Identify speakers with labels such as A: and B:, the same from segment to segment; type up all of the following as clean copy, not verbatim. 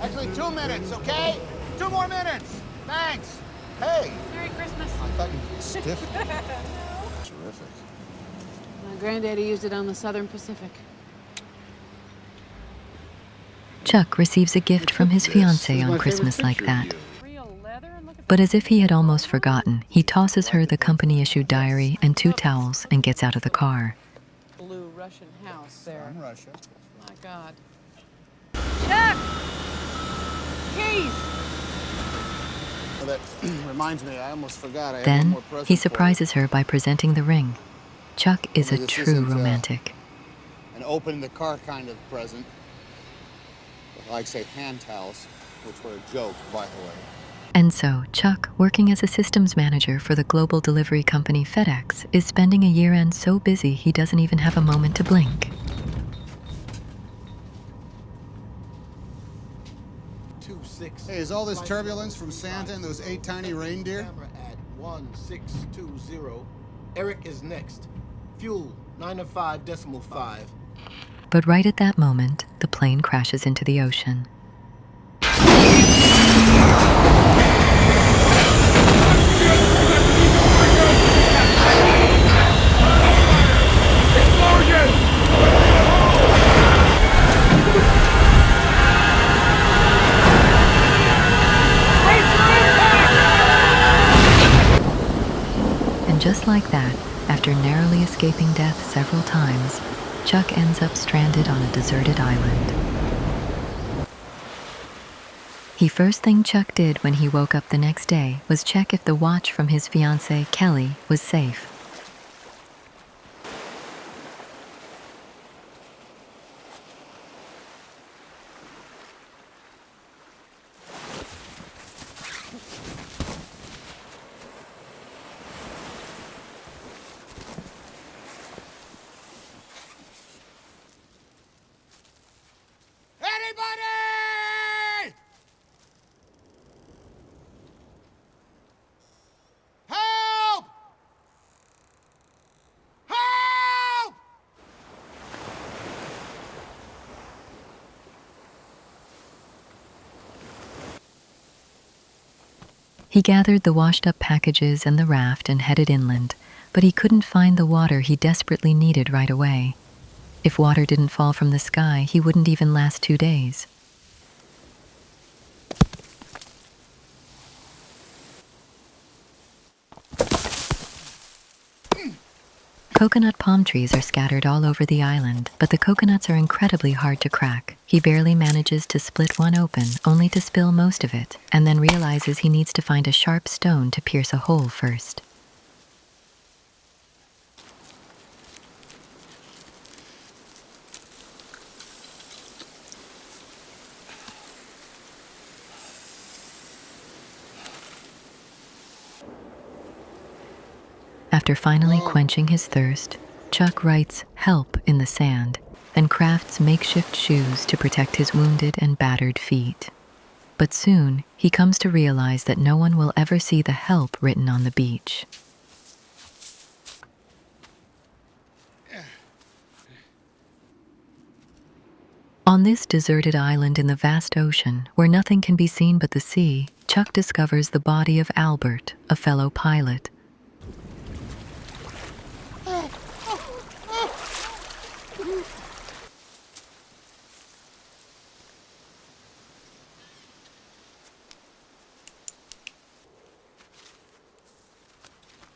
A: Actually, 2 minutes, okay? 2 more minutes. Thanks. Hey.
B: Merry Christmas.
A: I thought you'd get stiff. Terrific.
B: My granddaddy used it on the Southern Pacific.
C: Chuck receives a gift from his fiancée on Christmas like that. But as if he had almost forgotten, he tosses her the company-issued diary and 2 towels and gets out of the car.
B: Blue Russian house there.
A: From Russia.
B: My God. Chuck! Keys!
A: Oh, that reminds me, I almost forgot. I have one
C: Then
A: more present
C: he
A: for you.
C: surprises her by presenting the ring. Chuck is a
A: This
C: true
A: isn't,
C: romantic.
A: An open the car kind of present. Like, say, hand towels, which were a joke, by the way.
C: And so, Chuck, working as a systems manager for the global delivery company FedEx, is spending a year-end so busy he doesn't even have a moment to blink.
A: Hey, is all this turbulence from Santa and those 8 tiny reindeer?
D: Camera at 1620. Eric is next. Fuel 905.5.
C: But right at that moment, the plane crashes into the ocean. And just like that, after narrowly escaping death several times, Chuck ends up stranded on a deserted island. The first thing Chuck did when he woke up the next day was check if the watch from his fiancée, Kelly, was safe.
A: Anybody! Help! Help!
C: He gathered the washed-up packages and the raft and headed inland, but he couldn't find the water he desperately needed right away. If water didn't fall from the sky, he wouldn't even last 2 days. Coconut palm trees are scattered all over the island, but the coconuts are incredibly hard to crack. He barely manages to split one open, only to spill most of it, and then realizes he needs to find a sharp stone to pierce a hole first. After finally quenching his thirst, Chuck writes "help" in the sand and crafts makeshift shoes to protect his wounded and battered feet. But soon, he comes to realize that no one will ever see the "help" written on the beach. On this deserted island in the vast ocean, where nothing can be seen but the sea, Chuck discovers the body of Albert, a fellow pilot.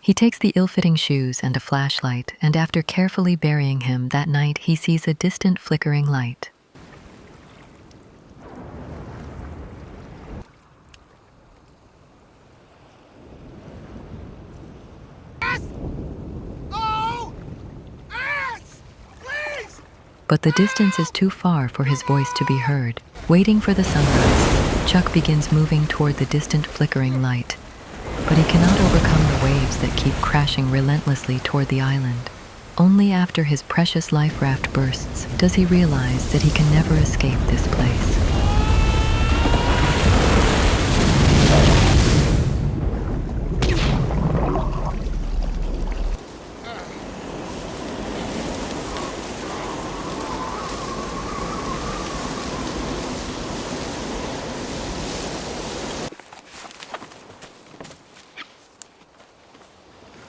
C: He takes the ill-fitting shoes and a flashlight, and after carefully burying him that night, he sees a distant flickering light. But the distance is too far for his voice to be heard. Waiting for the sunrise, Chuck begins moving toward the distant flickering light. But he cannot overcome the waves that keep crashing relentlessly toward the island. Only after his precious life raft bursts does he realize that he can never escape this place.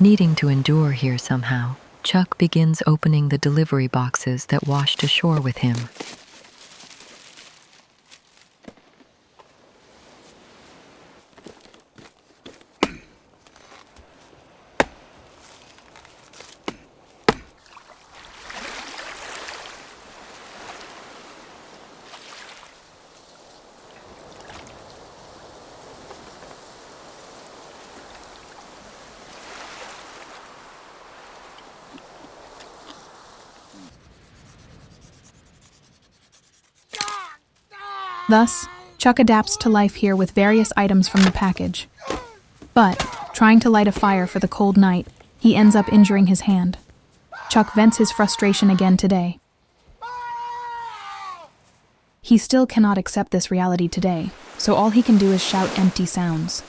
C: Needing to endure here somehow, Chuck begins opening the delivery boxes that washed ashore with him.
E: Thus, Chuck adapts to life here with various items from the package. But, trying to light a fire for the cold night, he ends up injuring his hand. Chuck vents his frustration again today. He still cannot accept this reality today, so all he can do is shout empty sounds.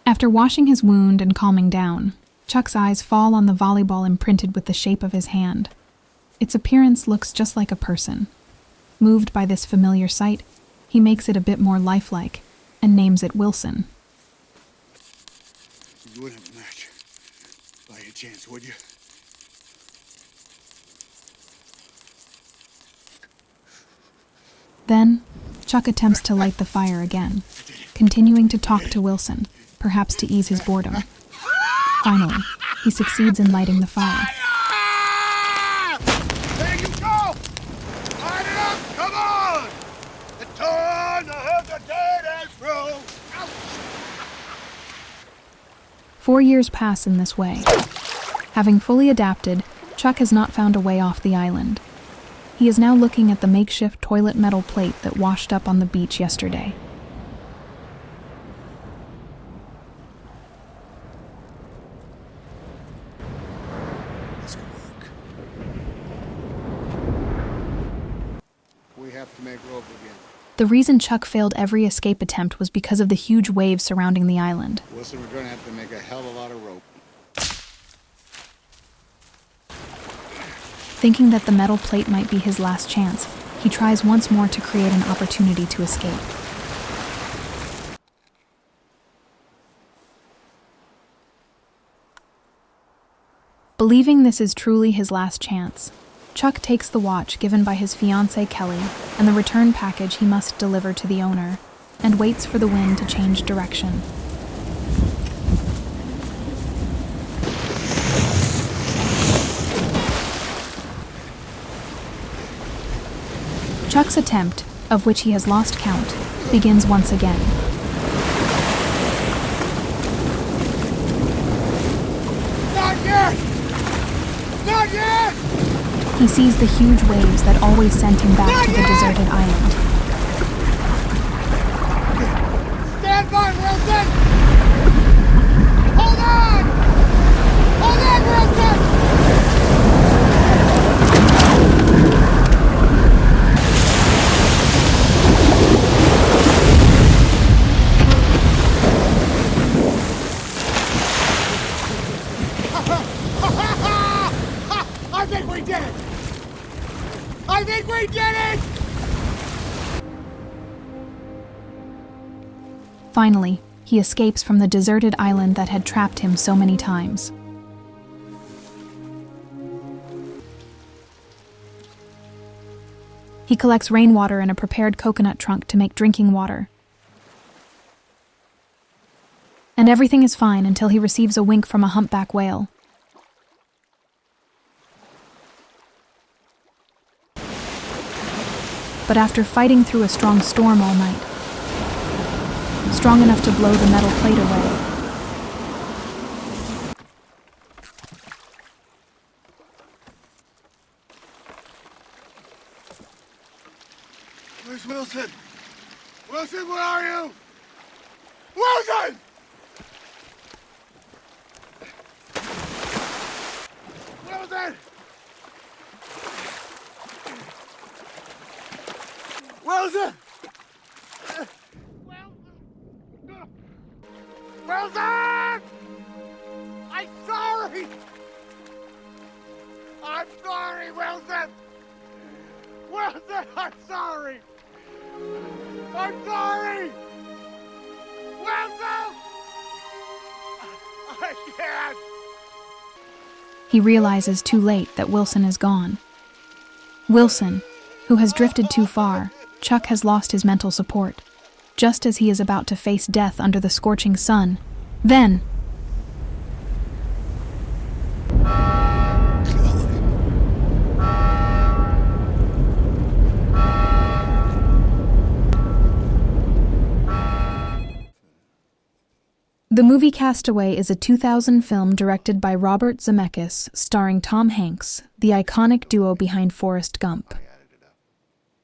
E: After washing his wound and calming down, Chuck's eyes fall on the volleyball imprinted with the shape of his hand. Its appearance looks just like a person. Moved by this familiar sight, he makes it a bit more lifelike and names it Wilson.
A: You wouldn't match by a chance, would you?
E: Then, Chuck attempts to light the fire again, continuing to talk to Wilson, perhaps to ease his boredom. Finally, he succeeds in lighting the fire.
A: There you go! Light it up! Come on! The torn, the hook, the dead and through!
E: 4 years pass in this way. Having fully adapted, Chuck has not found a way off the island. He is now looking at the makeshift toilet metal plate that washed up on the beach yesterday.
A: This could work. We have to make rope again.
E: The reason Chuck failed every escape attempt was because of the huge waves surrounding the island.
A: Wilson, we're gonna have to make a hell of a lot of rope.
E: Thinking that the metal plate might be his last chance, he tries once more to create an opportunity to escape. Believing this is truly his last chance, Chuck takes the watch given by his fiancée Kelly and the return package he must deliver to the owner, and waits for the wind to change direction. Chuck's attempt, of which he has lost count, begins once again.
A: Not yet! Not yet!
E: He sees the huge waves that always sent him back to the deserted island.
A: Stand by, Wilson! Hold on! Hold on, Wilson! I think we did it! I think we did it!
E: Finally, he escapes from the deserted island that had trapped him so many times. He collects rainwater in a prepared coconut trunk to make drinking water. And everything is fine until he receives a wink from a humpback whale. But after fighting through a strong storm all night, strong enough to blow the metal plate away,
A: Where's Wilson? Wilson, where are you? Wilson! Wilson! Wilson! Wilson! I'm sorry! I'm sorry, Wilson! Wilson, I'm sorry! I'm sorry!
F: I can't!
E: He realizes too late that Wilson is gone. Wilson, who has drifted too far, Chuck has lost his mental support. Just as he is about to face death under the scorching sun, then... The movie Castaway is a 2000 film directed by Robert Zemeckis, starring Tom Hanks, the iconic duo behind Forrest Gump.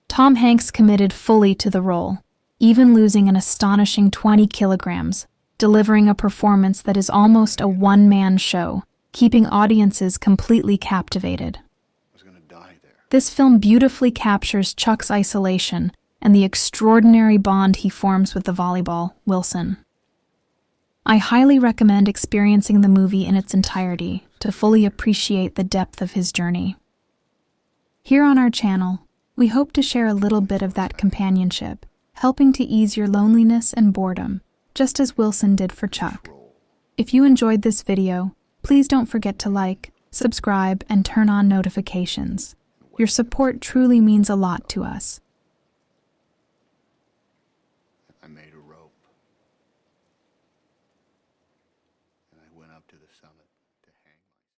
E: Tom Hanks committed fully to the role, even losing an astonishing 20 kilograms, delivering a performance that is almost a one-man show, keeping audiences completely captivated. This film beautifully captures Chuck's isolation and the extraordinary bond he forms with the volleyball, Wilson. I highly recommend experiencing the movie in its entirety to fully appreciate the depth of his journey. Here on our channel, we hope to share a little bit of that companionship, helping to ease your loneliness and boredom, just as Wilson did for Chuck. If you enjoyed this video, please don't forget to like, subscribe, and turn on notifications. Your support truly means a lot to us.